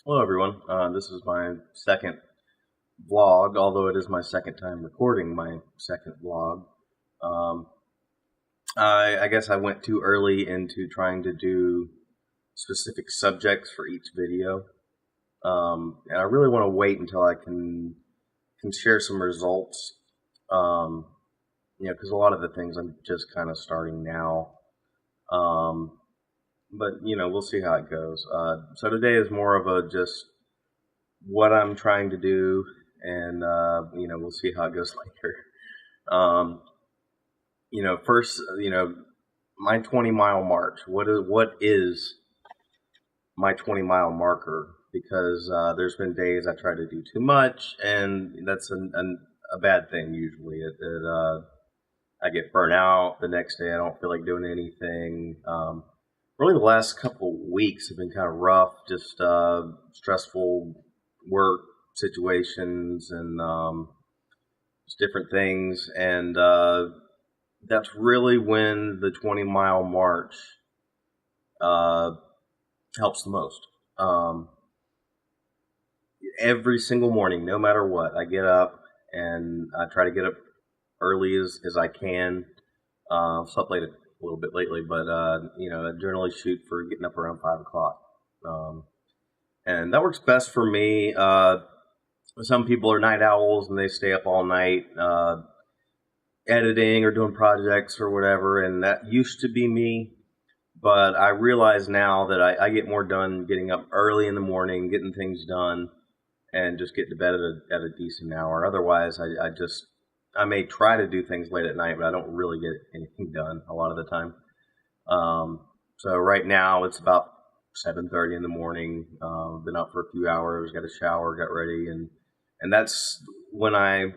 Hello, everyone. This is my second vlog, although it is my second time recording my second vlog. Um, I guess I went too early into trying to do specific subjects for each video, and I really want to wait until I can share some results. Um, because a lot of the things I'm just kind of starting now. Um, but we'll see how it goes. So today is more of a just what I'm trying to do, and we'll see how it goes later. Um, first, my 20-mile march. What is my 20-mile marker? Because there's been days I try to do too much, and that's a bad thing usually. I get burnt out the next day. I don't feel like doing anything. Really, the last couple weeks have been kind of rough, just stressful work situations and just different things. And that's really when the 20-mile march uh, helps the most. Every single morning, no matter what, I get up and I try to get up early as I can. Slept late a little bit lately, but I generally shoot for getting up around 5 o'clock, and that works best for me. Some people are night owls and they stay up all night editing or doing projects or whatever, and that used to be me. But I realize now that I get more done getting up early in the morning, getting things done, and just get to bed at a decent hour. Otherwise, I may try to do things late at night, but I don't really get anything done a lot of the time. So right now it's about 7:30 in the morning. Been up for a few hours, got a shower, got ready, and that's when I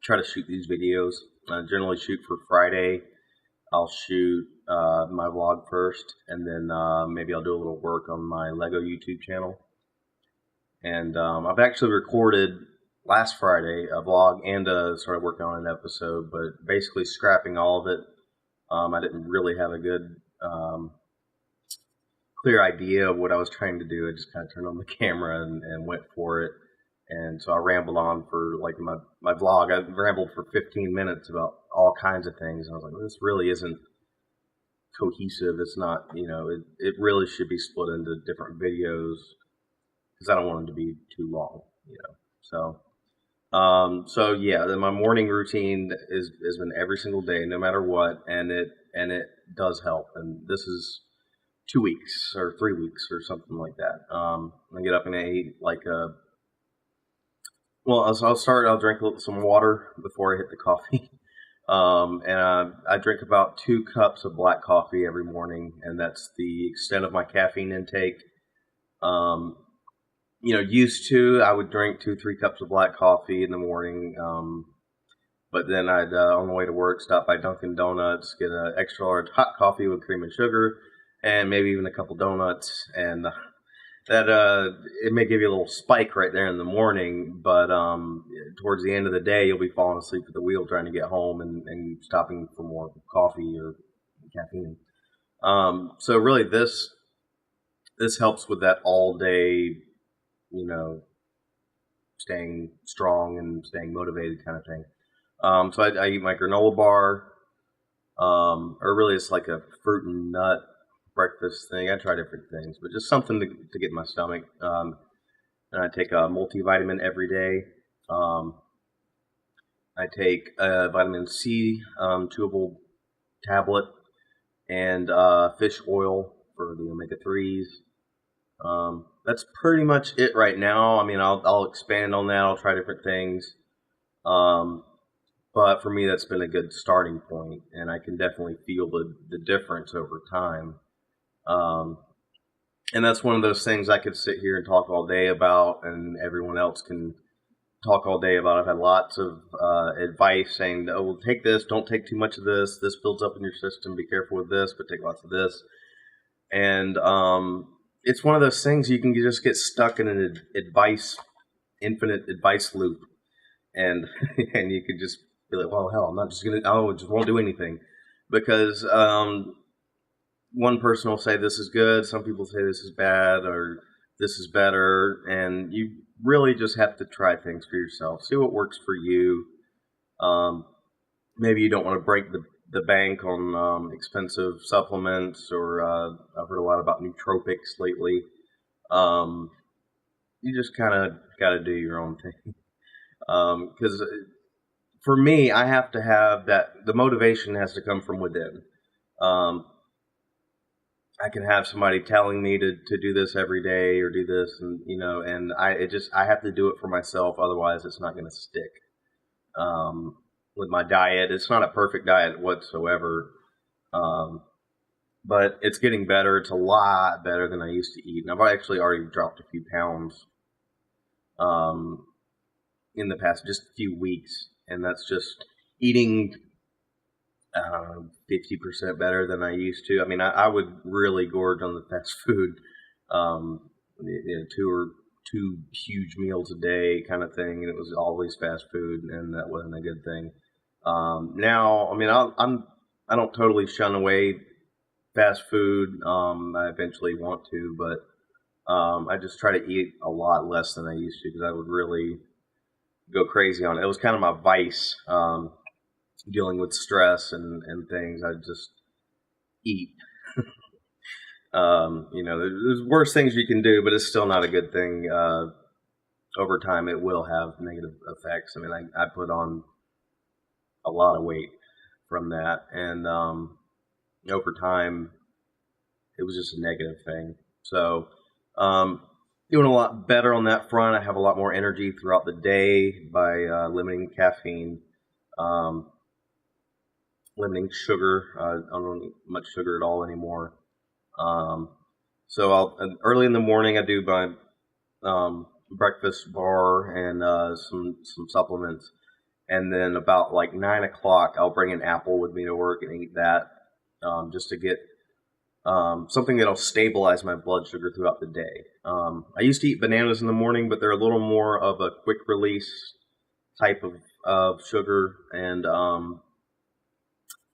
try to shoot these videos. I generally shoot for Friday. I'll shoot my vlog first, and then maybe I'll do a little work on my Lego YouTube channel. And I've actually recorded last Friday a vlog and started working on an episode, but basically scrapping all of it. I didn't really have a good clear idea of what I was trying to do. I just kind of turned on the camera and went for it. And so I rambled on for like my vlog. I rambled for 15 minutes about all kinds of things. And I was like, well, this really isn't cohesive. It's not, it really should be split into different videos because I don't want them to be too long. So yeah, then my morning routine has been every single day, no matter what, and it does help. And this is 2 weeks or 3 weeks or something like that. I get up and I eat like a well. I'll start. I'll drink some water before I hit the coffee. And I drink about 2 cups of black coffee every morning, and that's the extent of my caffeine intake. Um, used to I would drink 2, 3 cups of black coffee in the morning. But then I'd on the way to work stop by Dunkin' Donuts, get an extra large hot coffee with cream and sugar, and maybe even a couple donuts, and that it may give you a little spike right there in the morning, but towards the end of the day, you'll be falling asleep at the wheel trying to get home and stopping for more coffee or caffeine. So really, this helps with that all day, you know, staying strong and staying motivated kind of thing. So I eat my granola bar, or really it's like a fruit and nut breakfast thing. I try different things, but just something to get my stomach. And I take a multivitamin every day. Um, I take a vitamin C chewable tablet and fish oil for the omega 3s. That's pretty much it right now. I mean, I'll expand on that. I'll try different things. Um, but for me, that's been a good starting point, and I can definitely feel the difference over time. Um, and that's one of those things I could sit here and talk all day about, and everyone else can talk all day about. I've had lots of advice saying, "Oh, well, take this. Don't take too much of this. This builds up in your system. Be careful with this, but take lots of this." And it's one of those things you can just get stuck in an infinite advice loop, and and you could just be like, "Well, hell, I'm not just gonna. I just won't do anything," because one person will say this is good, some people say this is bad, or this is better, and you really just have to try things for yourself. See what works for you. Maybe you don't want to break the bank on expensive supplements, or I've heard a lot about nootropics lately. You just kind of got to do your own thing. Because for me, I have to have that. The motivation has to come from within. Um, I can have somebody telling me to do this every day or do this, and and I have to do it for myself. Otherwise, it's not going to stick. With my diet, it's not a perfect diet whatsoever, but it's getting better. It's a lot better than I used to eat, and I've actually already dropped a few pounds in the past just a few weeks, and that's just eating 50% better than I used to. I mean, I would really gorge on the fast food, two huge meals a day kind of thing, and it was always fast food, and that wasn't a good thing. Now, I mean, I don't totally shun away fast food. I eventually want to, but I just try to eat a lot less than I used to, because I would really go crazy on it. It was kind of my vice. Dealing with stress and things, I just eat. There's worse things you can do, but it's still not a good thing. Over time, it will have negative effects. I mean, I put on a lot of weight from that, and over time, it was just a negative thing. So, doing a lot better on that front. I have a lot more energy throughout the day by limiting caffeine. Limiting sugar. I don't eat much sugar at all anymore. So early in the morning I do my breakfast bar and some supplements, and then about like 9 o'clock I'll bring an apple with me to work and eat that, just to get something that'll stabilize my blood sugar throughout the day. I used to eat bananas in the morning, but they're a little more of a quick release type of sugar, and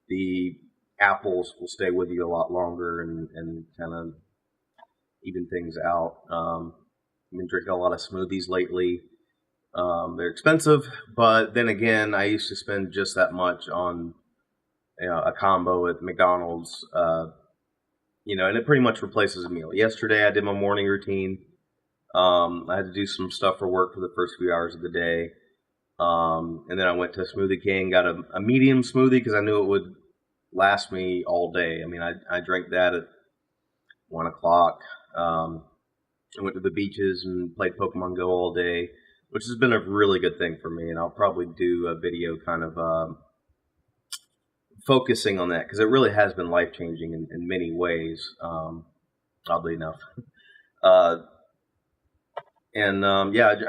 the apples will stay with you a lot longer and kind of even things out. I've been drinking a lot of smoothies lately. They're expensive, but then again, I used to spend just that much on a combo at McDonald's, and it pretty much replaces a meal. Yesterday, I did my morning routine. I had to do some stuff for work for the first few hours of the day. And then I went to Smoothie King, got a medium smoothie because I knew it would last me all day. I mean, I drank that at 1 o'clock. I went to the beaches and played Pokemon Go all day, which has been a really good thing for me. And I'll probably do a video kind of focusing on that, because it really has been life-changing in many ways, oddly enough. I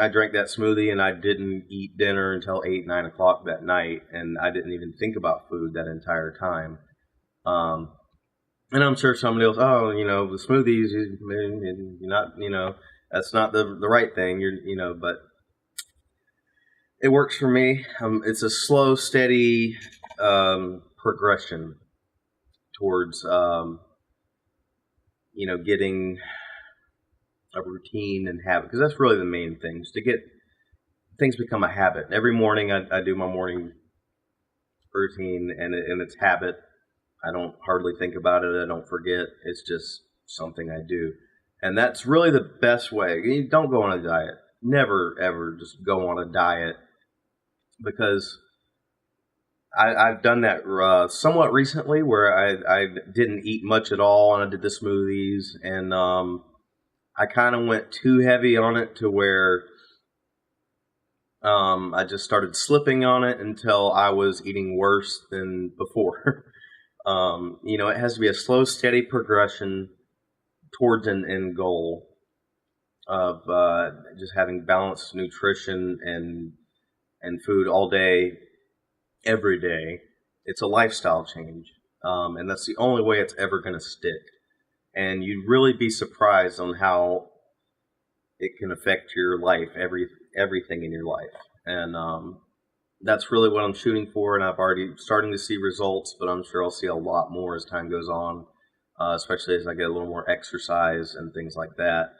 drank that smoothie, and I didn't eat dinner until 8, 9 o'clock that night, and I didn't even think about food that entire time. And I'm sure somebody else, the smoothies, you're not, that's not the right thing, but it works for me. It's a slow, steady progression towards, getting a routine and habit, because that's really the main thing, is to get things become a habit. Every morning I do my morning routine, and it's habit. I don't hardly think about it. I don't forget. It's just something I do, and that's really the best way. You don't go on a diet. Never ever just go on a diet, because I've done that somewhat recently, where I didn't eat much at all, and I did the smoothies, and I kind of went too heavy on it to where I just started slipping on it until I was eating worse than before. It has to be a slow, steady progression towards an end goal of just having balanced nutrition and food all day, every day. It's a lifestyle change, and that's the only way it's ever going to stick. And you'd really be surprised on how it can affect your life, everything in your life. And that's really what I'm shooting for, and I've already starting to see results, but I'm sure I'll see a lot more as time goes on, especially as I get a little more exercise and things like that.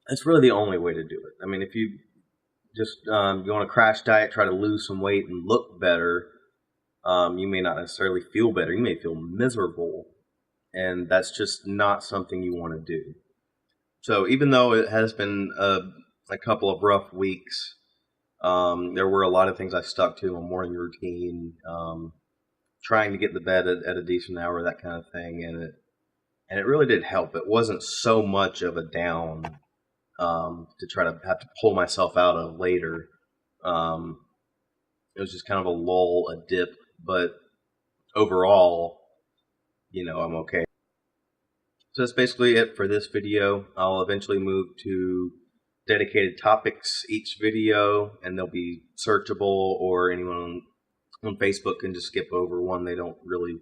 It's really the only way to do it. I mean, if you just you want to crash diet, try to lose some weight and look better, you may not necessarily feel better. You may feel miserable, and that's just not something you want to do. So even though it has been a couple of rough weeks, there were a lot of things I stuck to, a morning routine, trying to get to bed at a decent hour, that kind of thing, and it really did help. It wasn't so much of a down to try to have to pull myself out of later. It was just kind of a lull, a dip, but overall, I'm okay. So that's basically it for this video. I'll eventually move to dedicated topics each video, and they'll be searchable, or anyone on Facebook can just skip over one they don't really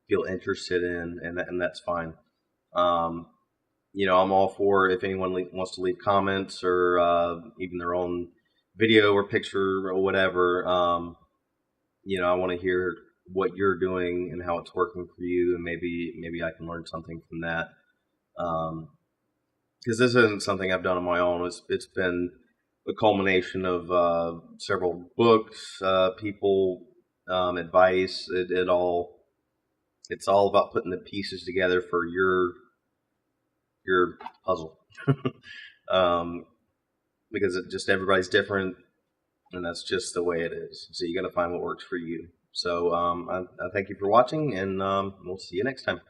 feel interested in, and that's fine. I'm all for if anyone wants to leave comments or even their own video or picture or whatever. I want to hear what you're doing and how it's working for you, and maybe I can learn something from that. Because this isn't something I've done on my own. It's been a culmination of several books, people, advice. It's all about putting the pieces together for your puzzle. Because everybody's different, and that's just the way it is. So you got to find what works for you. So I thank you for watching, and we'll see you next time.